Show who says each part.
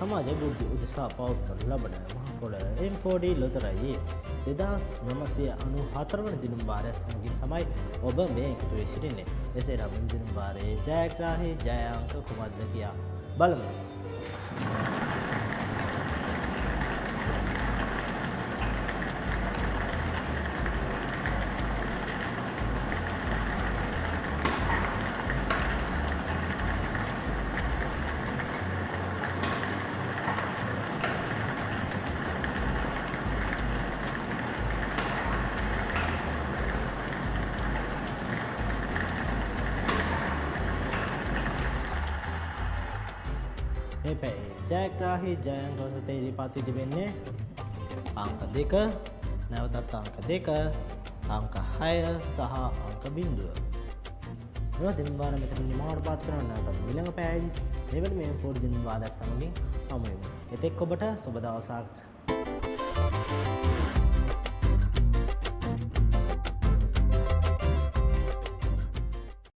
Speaker 1: සමාජ බුද්ධි උදෙසා පවත්වනු ලබන මහපොළ M4D ලොතරැයි 2994 වන දිනුම් වාරය සමගින් තමයි ඔබ මේ එකතු වී සිටින්නේ. එසේනම් දිනුම් වාරයේ ජයග්‍රාහී ජය අංක කුමක්ද කියා බලමු. මේ පැයේ ජයග්‍රාහී ජය අංක වලට ඉදිරිපත් වී තිබෙන්නේ අංක 2, නැවතත් අංක 2, අංක 6 සහ අංක 0. මේ දින වාර මෙතන නිමාවට පාත් කරන නැවතත් ඊළඟ පැයේදී මෙවැනි මේ M4 දින වාරයක් සමගින් හමු වෙමු. එතෙක් ඔබට සුබ දවසක්.